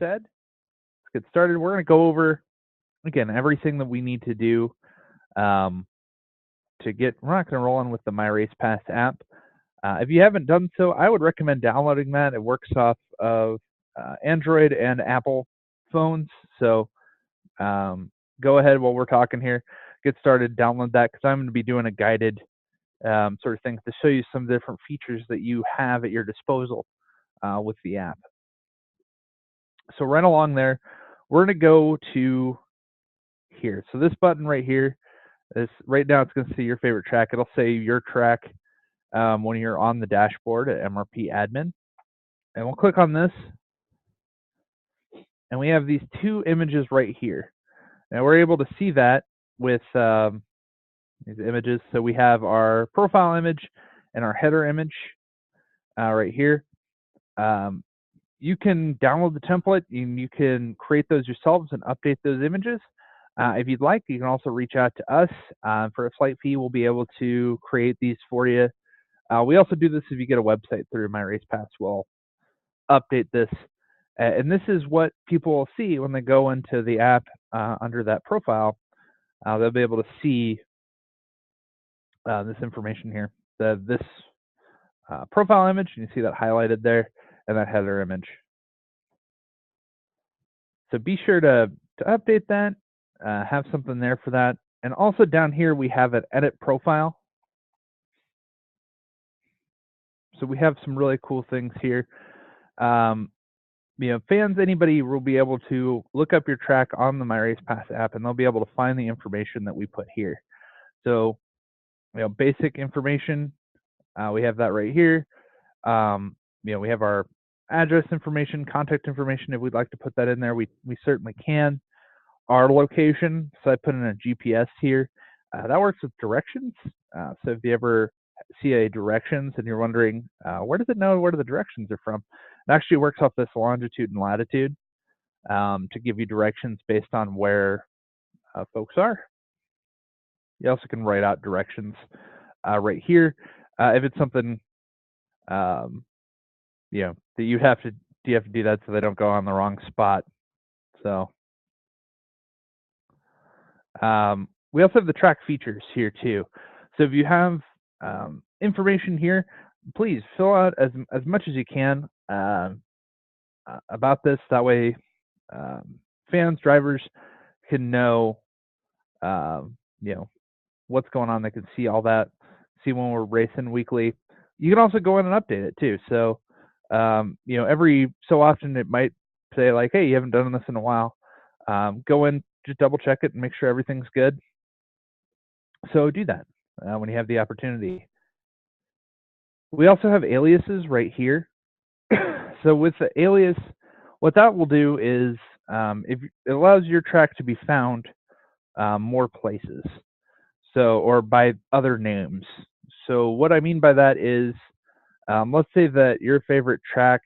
said, let's get started. We're going to go over, again, everything that we need to do to get, we're not going to roll on with the MyRacePass app. If you haven't done so, I would recommend downloading that. It works off of Android and Apple phones. So go ahead while we're talking here, get started, download that, because I'm going to be doing a guided sort of thing to show you some different features that you have at your disposal with the app. So right along there, we're going to go to here. So this button right here, right now it's going to see your favorite track. It'll say your track when you're on the dashboard at MRP Admin. And we'll click on this. And we have these two images right here. Now we're able to see that with these images. So we have our profile image and our header image right here. You can download the template and you can create those yourselves and update those images. If you'd like, you can also reach out to us. For a slight fee, we'll be able to create these for you. We also do this if you get a website through MyRacePass. We'll update this. And this is what people will see when they go into the app under that profile. They'll be able to see this information here. This profile image, and you see that highlighted there, and that header image. So be sure to update that, have something there for that. And also down here, we have an edit profile. So we have some really cool things here. Fans, anybody will be able to look up your track on the MyRacePass app, and they'll be able to find the information that we put here. So, basic information, we have that right here. We have our address information, contact information. If we'd like to put that in there, we certainly can. Our location, so I put in a GPS here. That works with directions. So if you ever see a directions and you're wondering, where does it know where the directions are from? It actually works off this longitude and latitude to give you directions based on where folks are. You also can write out directions right here. If it's something, that you have to do that so they don't go on the wrong spot. So we also have the track features here too. So if you have information here, please fill out as much as you can about this. That way, fans, drivers can know, what's going on. They can see all that, see when we're racing weekly. You can also go in and update it too. So, every so often it might say like, hey, you haven't done this in a while. Go in, just double check it and make sure everything's good. So do that when you have the opportunity. We also have aliases right here. So with the alias, what that will do is if it allows your track to be found more places, or by other names. So what I mean by that is, let's say that your favorite track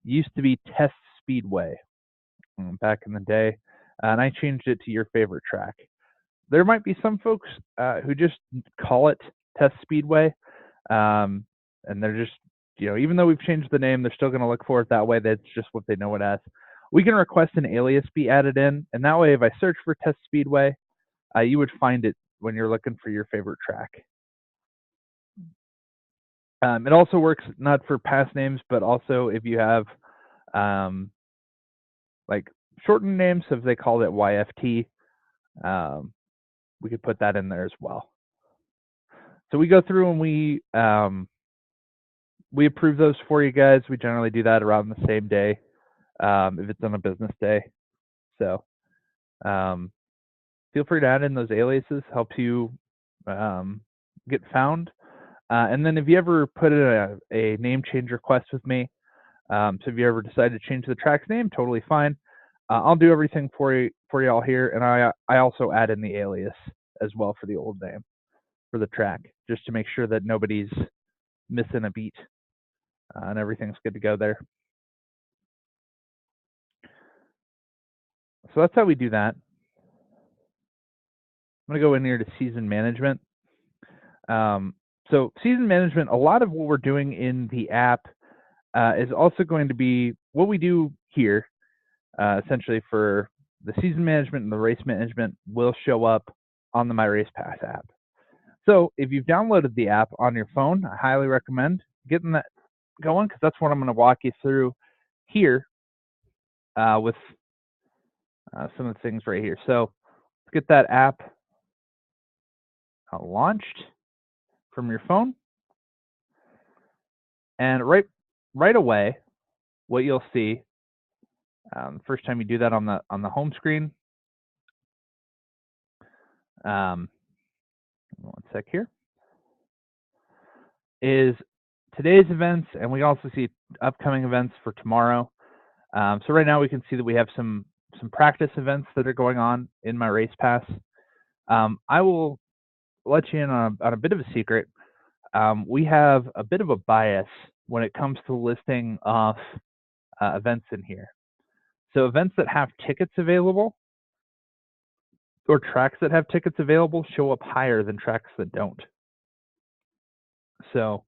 used to be Test Speedway back in the day, and I changed it to your favorite track. There might be some folks who just call it Test Speedway, and they're just, even though we've changed the name, they're still going to look for it that way. That's just what they know it as. We can request an alias be added in, and that way if I search for Test Speedway, you would find it when you're looking for your favorite track. It also works not for past names, but also if you have like shortened names, so if they called it YFT, we could put that in there as well. So we go through and we approve those for you guys. We generally do that around the same day if it's on a business day. So feel free to add in those aliases, helps you get found. And then if you ever put in a name change request with me, so if you ever decide to change the track's name, totally fine. I'll do everything for you all here, and I also add in the alias as well for the old name for the track, just to make sure that nobody's missing a beat and everything's good to go there. So that's how we do that. I'm going to go in here to season management. So season management, a lot of what we're doing in the app is also going to be what we do here. essentially for the season management and the race management will show up on the MyRacePass app. So if you've downloaded the app on your phone, I highly recommend getting that going, because that's what I'm going to walk you through here with some of the things right here. So let's get that app launched from your phone, and right away, what you'll see first time you do that on the home screen. One sec here. Is today's events, and we also see upcoming events for tomorrow. So right now we can see that we have some practice events that are going on in MyRacePass. I will let you in on a bit of a secret. We have a bit of a bias when it comes to listing off events in here. So events that have tickets available or tracks that have tickets available show up higher than tracks that don't. So,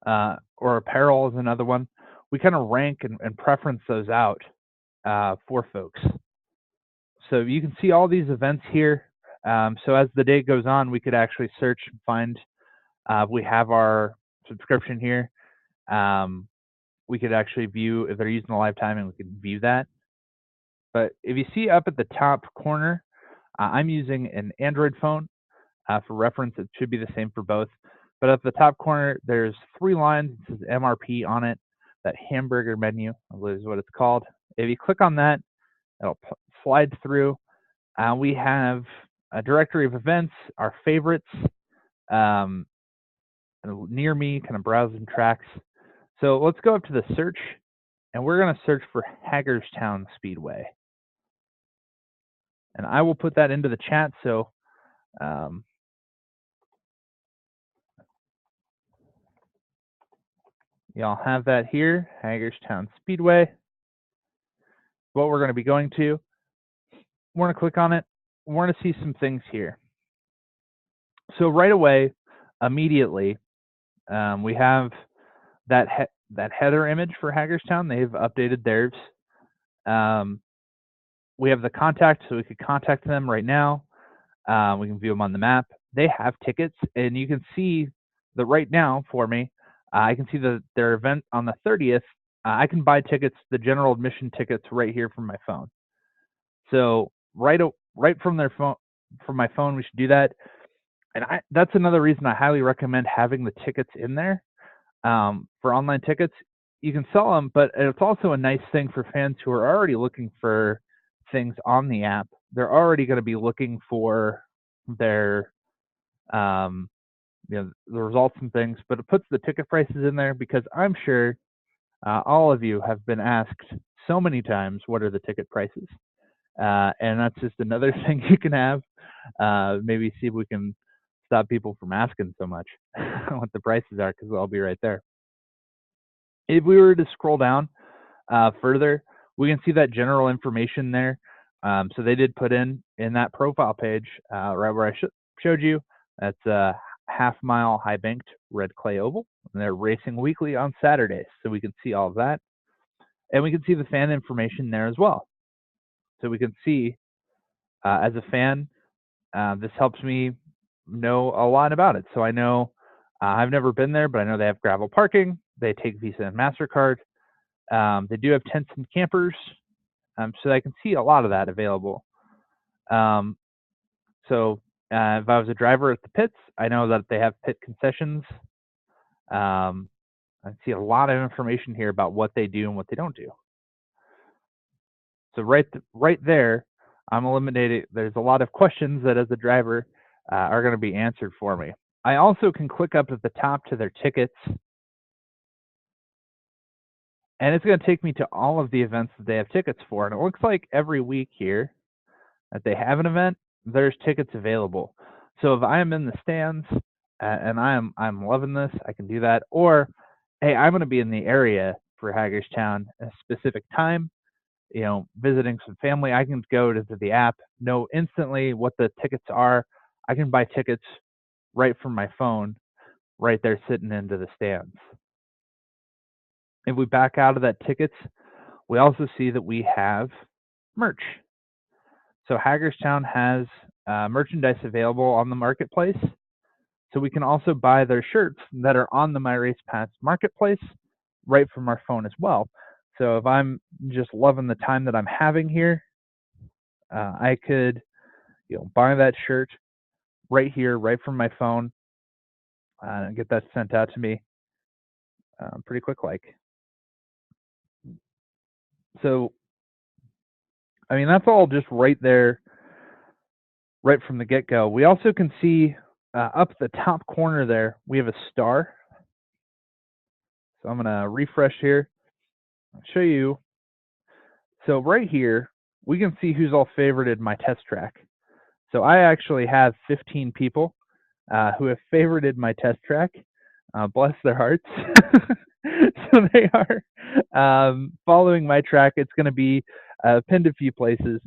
or apparel is another one. We kind of rank and preference those out for folks. So you can see all these events here. So as the day goes on, we could actually search and find. We have our subscription here. We could actually view if they're using the live time, and we can view that. But if you see up at the top corner, I'm using an Android phone. For reference, it should be the same for both. But at the top corner, there's 3 lines. It says MRP on it. That hamburger menu, I believe is what it's called. If you click on that, it'll slide through. We have a directory of events, our favorites, near me, kind of browsing tracks. So let's go up to the search, and we're going to search for Hagerstown Speedway. And I will put that into the chat, so y'all have that here, Hagerstown Speedway. What we're going to be going to, we're going to click on it. We're going to see some things here. So right away, immediately, we have that header image for Hagerstown. They've updated theirs. We have the contact, so we could contact them right now. We can view them on the map. They have tickets, and you can see that right now for me. I can see their event on the 30th. I can buy tickets, the general admission tickets, right here from my phone. So right from their phone, from my phone, we should do that. And that's another reason I highly recommend having the tickets in there. For online tickets, you can sell them, but it's also a nice thing for fans who are already looking for things on the app. They're already going to be looking for their the results and things, but it puts the ticket prices in there, because I'm sure all of you have been asked so many times, what are the ticket prices? And that's just another thing you can have. Maybe see if we can stop people from asking so much what the prices are, because they'll be right there. If we were to scroll down further, we can see that general information there. So they did put in that profile page right where I showed you. That's a half-mile high-banked red clay oval, and they're racing weekly on Saturdays. So we can see all of that, and we can see the fan information there as well. So we can see as a fan, this helps me know a lot about it. So I know I've never been there, but I know they have gravel parking. They take Visa and MasterCard. They do have tents and campers, so I can see a lot of that available. So if I was a driver at the pits, I know that they have pit concessions. I see a lot of information here about what they do and what they don't do. So right there, I'm eliminating. There's a lot of questions that, as a driver, are going to be answered for me. I also can click up at the top to their tickets, and it's going to take me to all of the events that they have tickets for. And it looks like every week here that they have an event, there's tickets available. So if I am in the stands and I'm loving this, I can do that. Or, hey, I'm going to be in the area for Hagerstown at a specific time, visiting some family. I can go to the app, know instantly what the tickets are. I can buy tickets right from my phone, right there sitting into the stands. If we back out of that tickets, We also see that we have merch. So Hagerstown has merchandise available on the marketplace. So we can also buy their shirts that are on the MyRacePass marketplace right from our phone as well. So if I'm just loving the time that I'm having here, I could, buy that shirt right here, right from my phone, and get that sent out to me pretty quick like. So, I mean, that's all just right there, right from the get-go. We also can see up the top corner there, we have a star. So I'm going to refresh here. I'll show you. So right here, we can see who's all favorited my test track. So I actually have 15 people who have favorited my test track. Bless their hearts. So they are following my track. It's going to be pinned a few places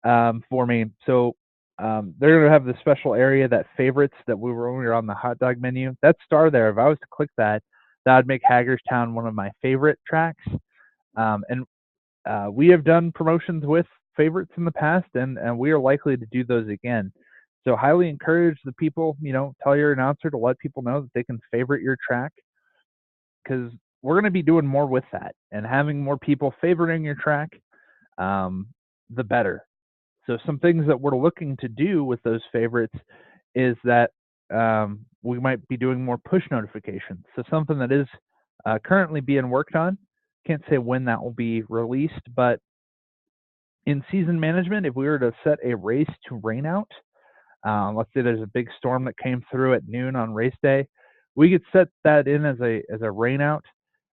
for me. So they're going to have the special area that favorites that we were when we were on the hot dog menu. That star there, if I was to click that, that would make Hagerstown one of my favorite tracks. And we have done promotions with favorites in the past, and we are likely to do those again. So highly encourage the people, tell your announcer to let people know that they can favorite your track, because we're going to be doing more with that and having more people favoriting your track, the better. So some things that we're looking to do with those favorites is that we might be doing more push notifications. So something that is currently being worked on. Can't say when that will be released, but in season management, if we were to set a race to rain out, let's say there's a big storm that came through at noon on race day, we could set that in as a rain out,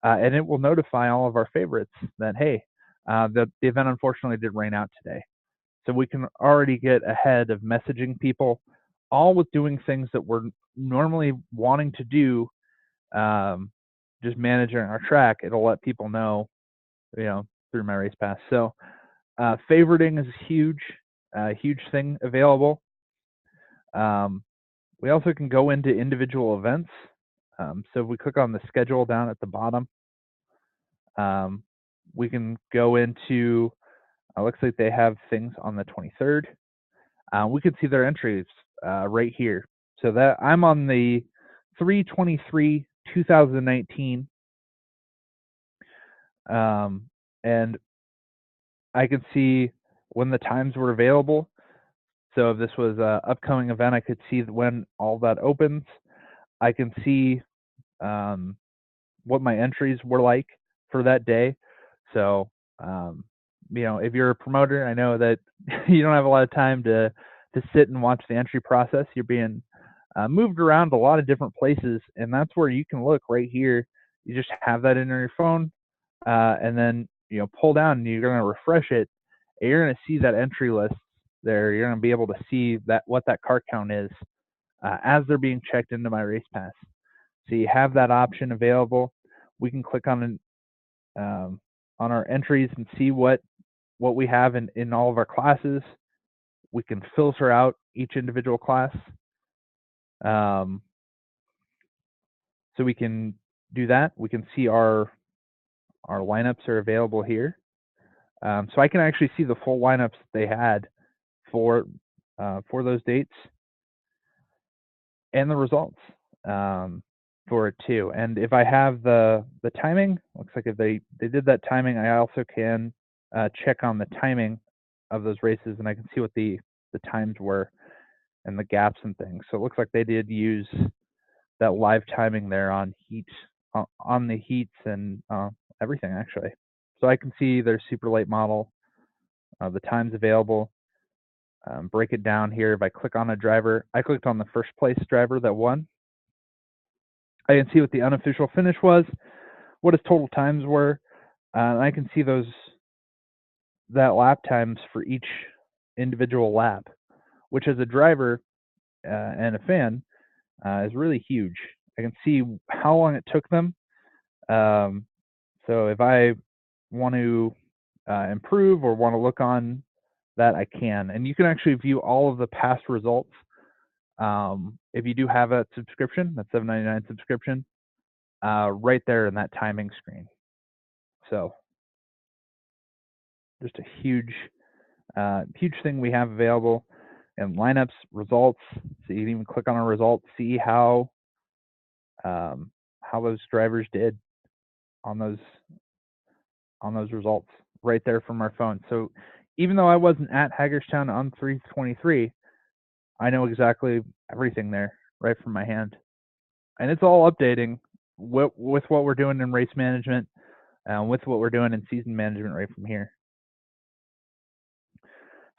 and it will notify all of our favorites that, hey, the event unfortunately did rain out today. So we can already get ahead of messaging people, all with doing things that we're normally wanting to do, just managing our track. It'll let people know, through MyRacePass. So favoriting is a huge thing available. We also can go into individual events. So if we click on the schedule down at the bottom, we can go into, looks like they have things on the 23rd. We can see their entries right here. So that I'm on the 3/23/2019, and I can see when the times were available. So if this was an upcoming event, I could see when all that opens. I can see what my entries were like for that day. So, if you're a promoter, I know that you don't have a lot of time to sit and watch the entry process. You're being moved around a lot of different places, and that's where you can look right here. You just have that in your phone, and then pull down, and you're going to refresh it, and you're going to see that entry list there. You're going to be able to see what that car count is as they're being checked into MyRacePass. So you have that option available. We can click on our entries and see what we have in all of our classes. We can filter out each individual class. So we can do that. We can see our lineups are available here. So I can actually see the full lineups they had for those dates and the results for it too. And if I have the timing, looks like if they did that timing, I also can check on the timing of those races, and I can see what the times were and the gaps and things. So it looks like they did use that live timing there on the heats and everything actually. So I can see their super late model, the times available. Break it down here. If I click on a driver, I clicked on the first place driver that won. I can see what the unofficial finish was, what his total times were, and I can see that lap times for each individual lap, which as a driver and a fan is really huge. I can see how long it took them. So if I want to improve or want to look on that, I can. And you can actually view all of the past results if you do have a subscription, that $7.99 subscription, right there in that timing screen. So just a huge thing we have available. And lineups, results. So you can even click on our results, see how those drivers did on those results right there from our phone. So even though I wasn't at Hagerstown on 323, I know exactly everything there right from my hand, and it's all updating with what we're doing in race management, with what we're doing in season management right from here.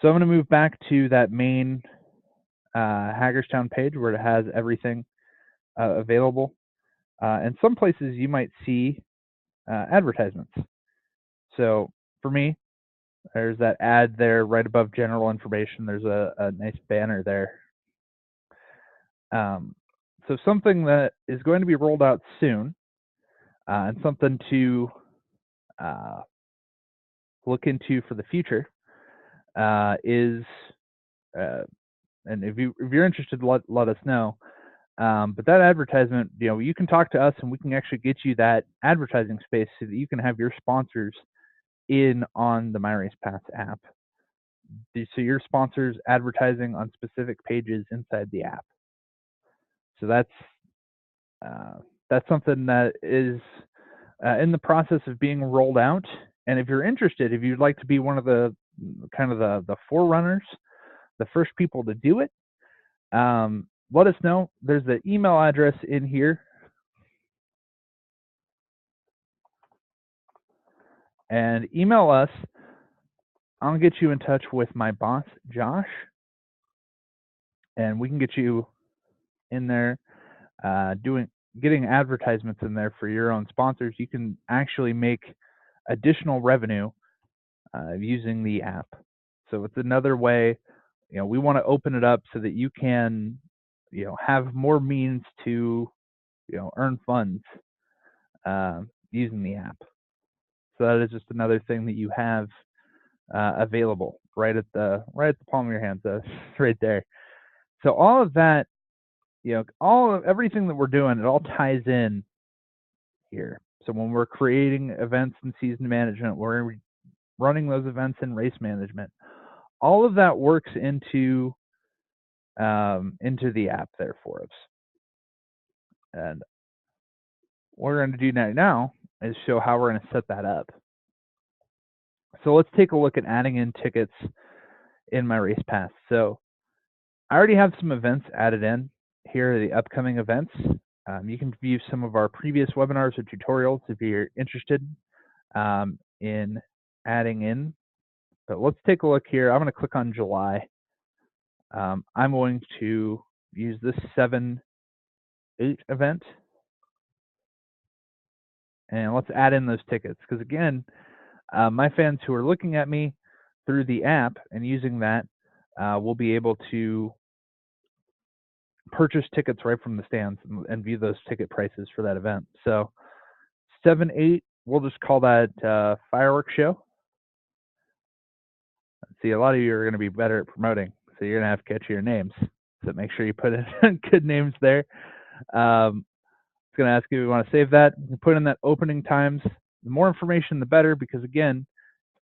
So I'm going to move back to that main Hagerstown page where it has everything available. And some places you might see advertisements. So for me, there's that ad there right above general information. There's a nice banner there. So something that is going to be rolled out soon, and something to look into for the future is, and if you're interested, let us know. But that advertisement, you can talk to us and we can actually get you that advertising space so that you can have your sponsors in on the MyRacePass app. So your sponsors advertising on specific pages inside the app. So that's something that is in the process of being rolled out. And if you're interested, if you'd like to be one of the kind of the forerunners, the first people to do it, let us know. There's the email address in here. And email us. I'll get you in touch with my boss, Josh, and we can get you in there getting advertisements in there for your own sponsors. You can actually make additional revenue using the app. So it's another way. We want to open it up so that you can, have more means to, earn funds using the app. So that is just another thing that you have available right at the palm of your hand. So right there. So all of that, everything that we're doing, it all ties in here. So when we're creating events in season management, we're running those events in race management. All of that works into the app there for us. And what we're going to do now is show how we're going to set that up. So let's take a look at adding in tickets in MyRacePass. So I already have some events added in. Here are the upcoming events. You can view some of our previous webinars or tutorials if you're interested in adding in. But let's take a look here. I'm going to click on July. I'm going to use this 7-8 event. And let's add in those tickets. Because again, my fans who are looking at me through the app and using that will be able to purchase tickets right from the stands and view those ticket prices for that event. So 7-8, we'll just call that fireworks show. See, a lot of you are going to be better at promoting, so you're going to have catchier names. So make sure you put in good names there. It's going to ask you if you want to save that. You can put in that opening times. The more information, the better, because again,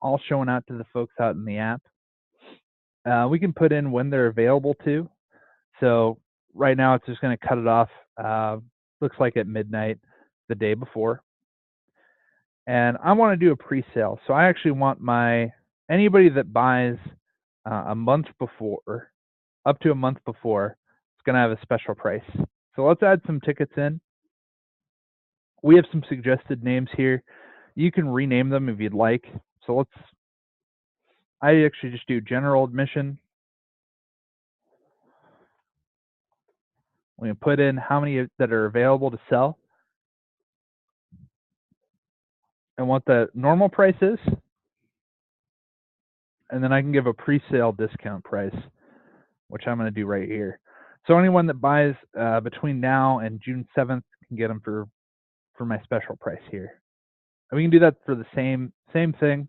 all showing out to the folks out in the app. We can put in when they're available to. So right now, it's just going to cut it off. Looks like at midnight the day before. And I want to do a pre-sale. So I actually want anybody that buys a month before, up to a month before, it's going to have a special price. So let's add some tickets in. We have some suggested names here. You can rename them if you'd like. So I actually just do general admission. We can put in how many that are available to sell and what the normal price is. And then I can give a pre-sale discount price, which I'm going to do right here. So anyone that buys between now and June 7th can get them for my special price here. And we can do that for the same thing.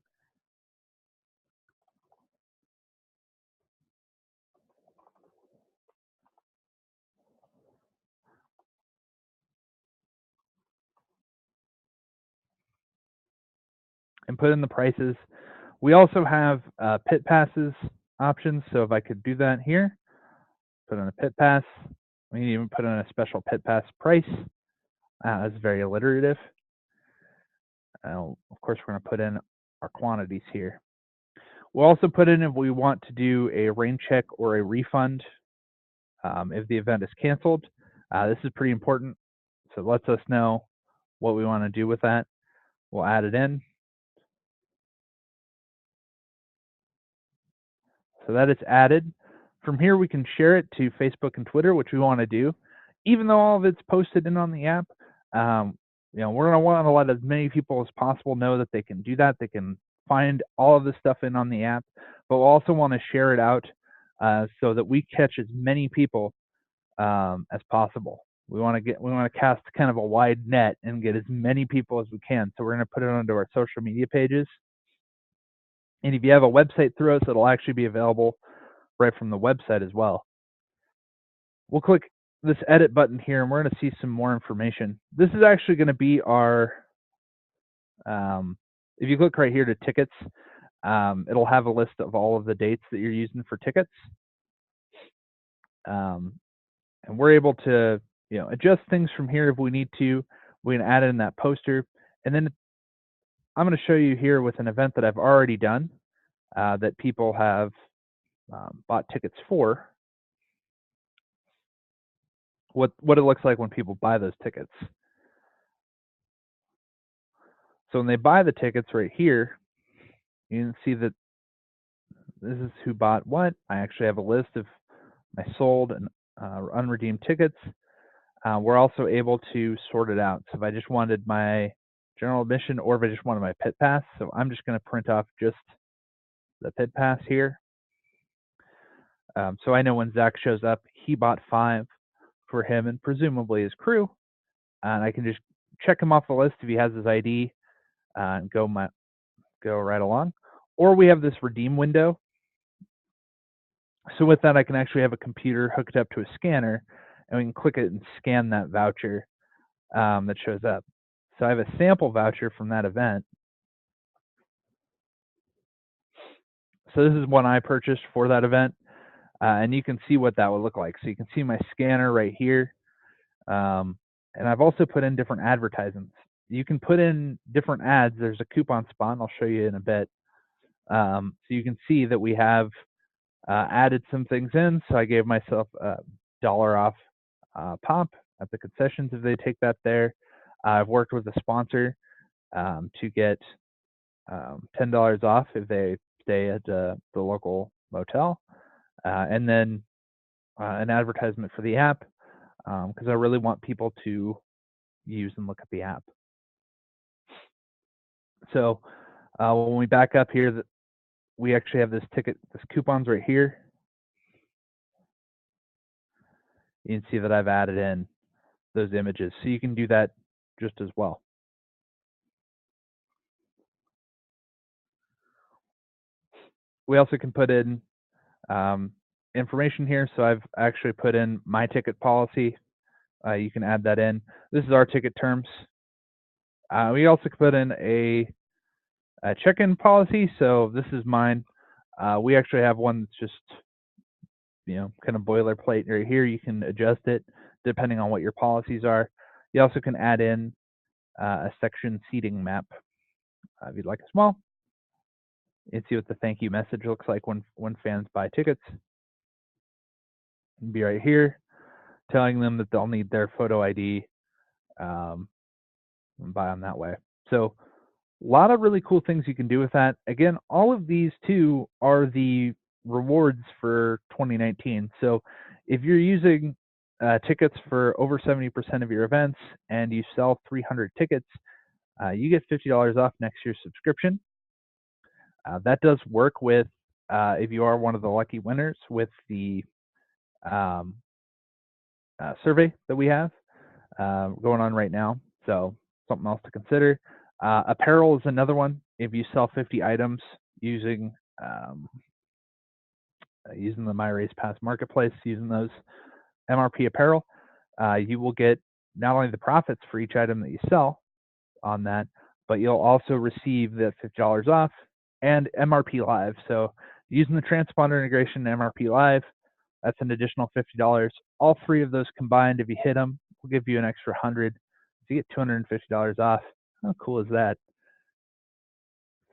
And put in the prices. We also have pit passes options. So if I could do that here, put on a pit pass. We can even put on a special pit pass price. That's very alliterative. Of course, we're going to put in our quantities here. We'll also put in if we want to do a rain check or a refund if the event is canceled. This is pretty important. So it lets us know what we want to do with that. We'll add it in. So that it's added. From here, we can share it to Facebook and Twitter, which we want to do. Even though all of it's posted in on the app, we're going to want to let as many people as possible know that they can do that. They can find all of the stuff in on the app, but we'll also want to share it out so that we catch as many people as possible. We want to cast kind of a wide net and get as many people as we can. So we're going to put it onto our social media pages. And if you have a website through us, it'll actually be available right from the website as well. We'll click this edit button here and we're going to see some more information. This is actually going to be our, if you click right here to tickets, it'll have a list of all of the dates that you're using for tickets. And we're able to adjust things from here if we need to. We can add in that poster. And then I'm going to show you here with an event that I've already done that people have bought tickets for, what it looks like when people buy those tickets. So when they buy the tickets right here, you can see that this is who bought what. I actually have a list of my sold and unredeemed tickets. We're also able to sort it out. So if I just wanted my general admission or if I just wanted my pit pass, so I'm just going to print off just the pit pass here. So I know when Zach shows up, he bought 5 for him and presumably his crew. And I can just check him off the list if he has his ID and go right along. Or we have this redeem window. So with that, I can actually have a computer hooked up to a scanner, and we can click it and scan that voucher that shows up. So I have a sample voucher from that event. So this is one I purchased for that event, and you can see what that would look like. So you can see my scanner right here, and I've also put in different advertisements. You can put in different ads. There's a coupon spot, and I'll show you in a bit. So you can see that we have added some things in. So I gave myself a $1 off pop at the concessions if they take that there. I've worked with a sponsor to get $10 off if they stay at the local motel. And then an advertisement for the app because I really want people to use and look at the app. So when we back up here, we actually have this coupons right here. You can see that I've added in those images. So you can do that just as well. We also can put in information here. So I've actually put in my ticket policy. You can add that in. This is our ticket terms. We also can put in a check-in policy. So this is mine. We actually have one that's just kind of boilerplate right here. You can adjust it depending on what your policies are. You also can add in a section seating map if you'd like as well. You can see what the thank you message looks like when fans buy tickets. It'll be right here, telling them that they'll need their photo ID and buy them that way. So a lot of really cool things you can do with that. Again, all of these too are the rewards for 2019. So if you're using tickets for over 70% of your events and you sell 300 tickets, you get $50 off next year's subscription. That does work with if you are one of the lucky winners with the survey that we have going on right now. So something else to consider. Apparel is another one. If you sell 50 items using the MyRacePass marketplace, using those MRP Apparel, you will get not only the profits for each item that you sell on that, but you'll also receive the $50 off and MRP Live. So using the transponder integration in MRP Live, that's an additional $50. All three of those combined, if you hit them, will give you an extra $100. So you get $250 off. How cool is that?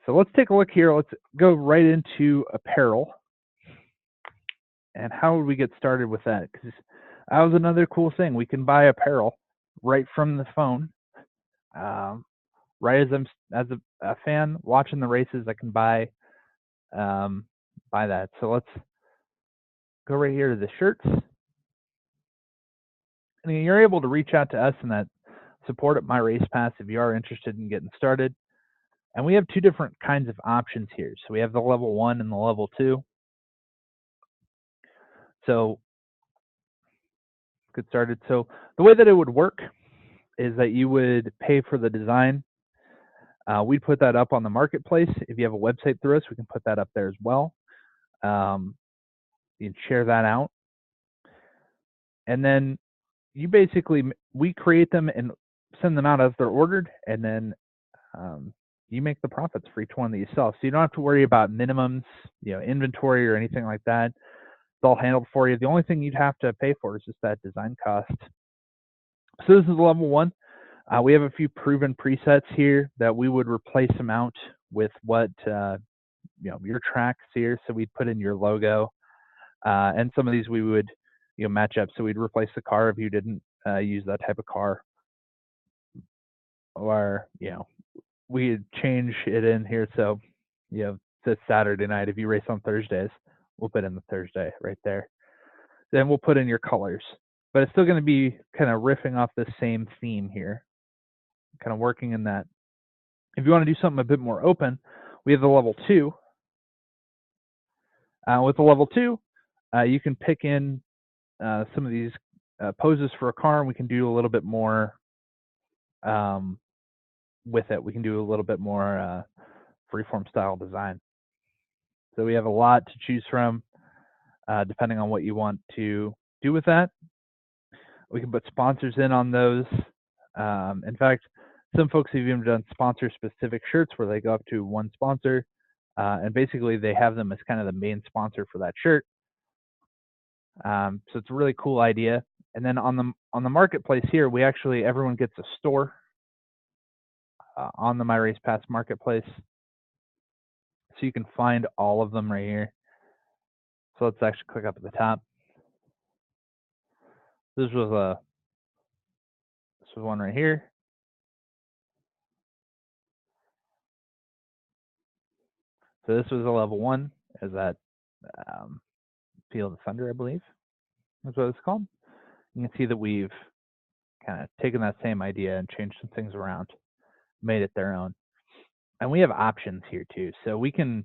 So let's take a look here. Let's go right into apparel. And how would we get started with that? Because that was another cool thing. We can buy apparel right from the phone. Right as a fan watching the races, I can buy that. So let's go right here to the shirts. And you're able to reach out to us in that support at MyRacePass if you are interested in getting started. And we have two different kinds of options here. So we have the level 1 and the level 2. So get started. So the way that it would work is that you would pay for the design. We'd put that up on the marketplace. If you have a website through us, we can put that up there as well. You can share that out. And then we create them and send them out as they're ordered, and then you make the profits for each one that you sell. So you don't have to worry about minimums, inventory or anything like that. It's all handled for you. The only thing you'd have to pay for is just that design cost. So this is level 1. We have a few proven presets here that we would replace them out with what your tracks here. So we'd put in your logo, and some of these we would match up. So we'd replace the car if you didn't use that type of car, or we'd change it in here. So it's Saturday night. If you race on Thursdays, we'll put in the Thursday right there. Then we'll put in your colors, but it's still going to be kind of riffing off the same theme here, kind of working in that. If you want to do something a bit more open, we have the level 2. With the level 2, you can pick in some of these poses for a car, and we can do a little bit more with it. We can do a little bit more freeform style design. So we have a lot to choose from, depending on what you want to do with that. We can put sponsors in on those. In fact, some folks have even done sponsor-specific shirts where they go up to one sponsor, and basically they have them as kind of the main sponsor for that shirt. So it's a really cool idea. And then on the marketplace here, everyone gets a store on the MyRacePass marketplace, so you can find all of them right here. So let's actually click up at the top. This was one right here. So this was a level 1, is that Field of Thunder, I believe, that's what it's called. You can see that we've kind of taken that same idea and changed some things around, made it their own. And we have options here too. So we can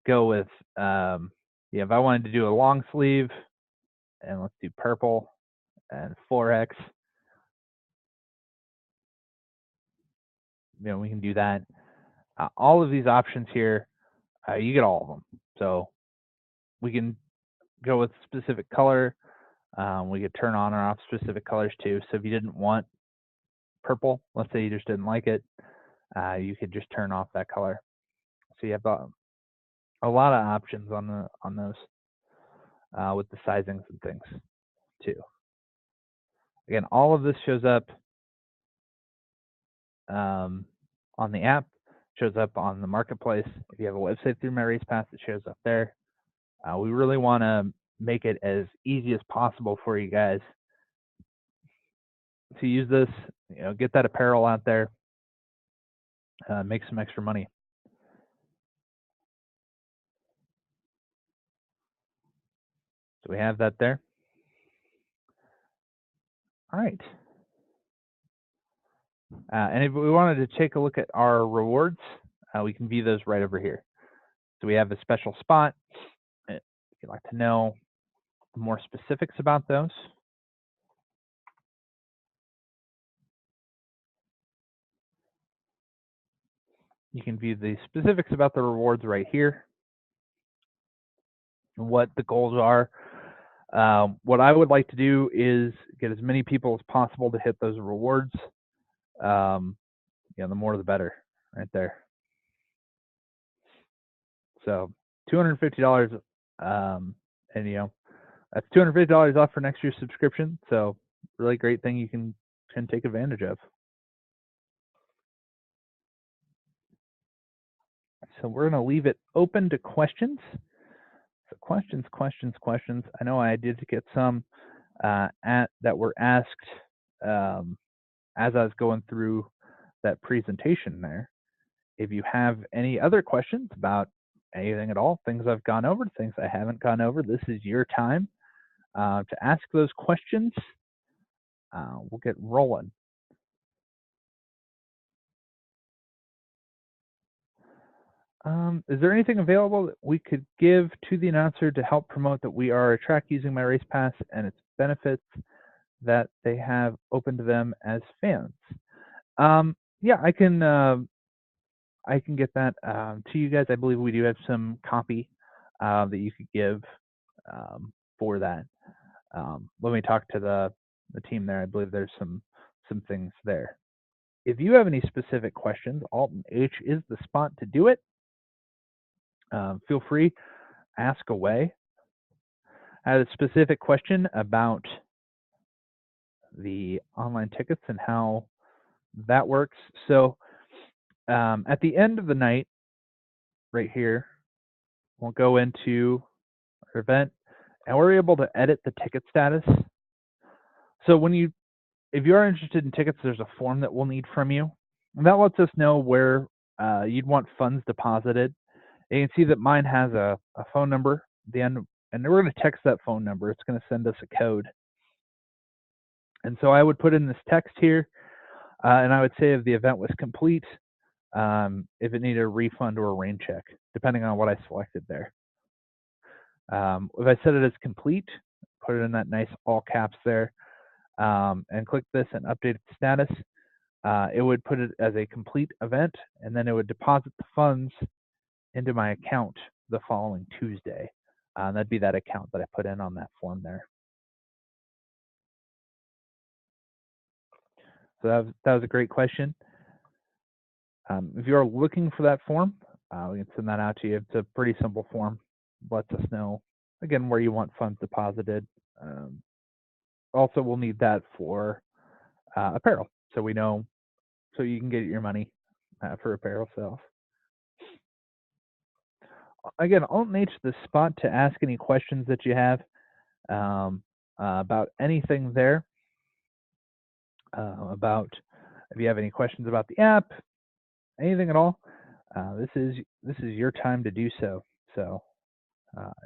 go with, if I wanted to do a long sleeve, and let's do purple and 4X, we can do that. All of these options here, you get all of them. So we can go with specific color. We could turn on or off specific colors too. So if you didn't want purple, let's say you just didn't like it, you could just turn off that color. So you have a lot of options on those with the sizings and things too. Again, all of this shows up on the app, shows up on the marketplace. If you have a website through MyRacePass, it shows up there. We really want to make it as easy as possible for you guys to use this, get that apparel out there, make some extra money. So we have that there. All right. And if we wanted to take a look at our rewards, we can view those right over here. So we have a special spot. If you'd like to know more specifics about those, you can view the specifics about the rewards right here, and what the goals are. What I would like to do is get as many people as possible to hit those rewards. The more the better, right there. So $250, and that's $250 off for next year's subscription. So really great thing you can take advantage of. So we're going to leave it open to questions. So questions. I know I did get some that were asked as I was going through that presentation there. If you have any other questions about anything at all, things I've gone over, things I haven't gone over, this is your time to ask those questions. We'll get rolling. Is there anything available that we could give to the announcer to help promote that we are a track using MyRacePass and its benefits that they have open to them as fans? Yeah, I can get that to you guys. I believe we do have some copy that you could give for that. Let me talk to the team there. I believe there's some things there. If you have any specific questions, Alt and H is the spot to do it. Feel free, ask away. I had a specific question about the online tickets and how that works. So at the end of the night, right here, we'll go into our event, and we're able to edit the ticket status. So if you are interested in tickets, there's a form that we'll need from you, and that lets us know where you'd want funds deposited. And you can see that mine has a phone number at the end, and we're going to text that phone number. It's going to send us a code. And so I would put in this text here, and I would say if the event was complete, if it needed a refund or a rain check, depending on what I selected there. If I set it as complete, put it in that nice all caps there, and click this and update its status, it would put it as a complete event, and then it would deposit the funds into my account the following Tuesday. That'd be that account that I put in on that form there. So that was a great question. If you are looking for that form, we can send that out to you. It's a pretty simple form. Lets us know, again, where you want funds deposited. Also, we'll need that for apparel, so we know, so you can get your money for apparel sales. Again, Alt and H the spot to ask any questions that you have about anything there. About if you have any questions about the app, anything at all, this is your time to do so. So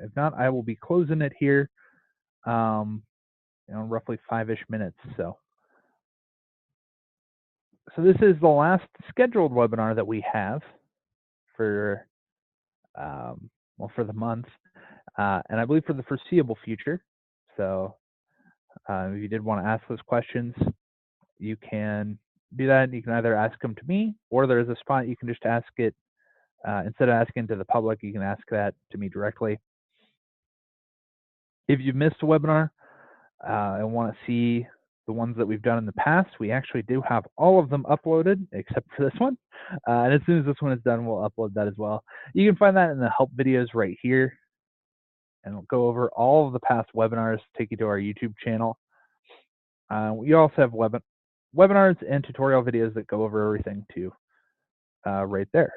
if not, I will be closing it here, roughly 5-ish minutes. So this is the last scheduled webinar that we have for for the month, and I believe for the foreseeable future. So if you did want to ask those questions, you can do that. You can either ask them to me, or there's a spot you can just ask it. Instead of asking to the public, you can ask that to me directly. If you missed a webinar and want to see the ones that we've done in the past, we actually do have all of them uploaded except for this one. And as soon as this one is done, we'll upload that as well. You can find that in the help videos right here. And we'll go over all of the past webinars, take you to our YouTube channel. We also have webinars and tutorial videos that go over everything too, right there.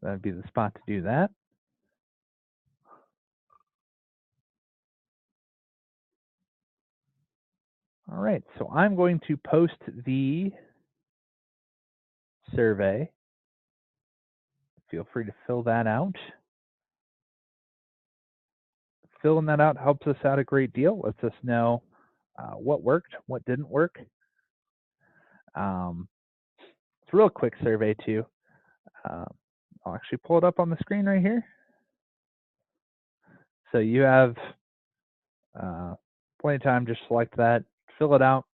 That'd be the spot to do that. All right, so I'm going to post the survey. Feel free to fill that out. Filling that out helps us out a great deal, lets us know what worked, what didn't work. It's a real quick survey too. I'll actually pull it up on the screen right here. So you have plenty of time, just select that, fill it out,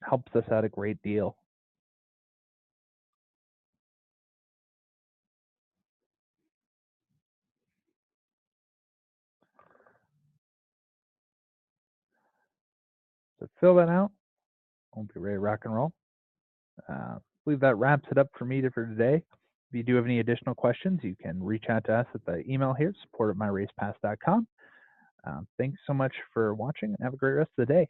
helps us out a great deal. So fill that out. We'll be ready to rock and roll. I believe that wraps it up for me for today. If you do have any additional questions, you can reach out to us at the email here, support@myracepass.com. Thanks so much for watching, and have a great rest of the day.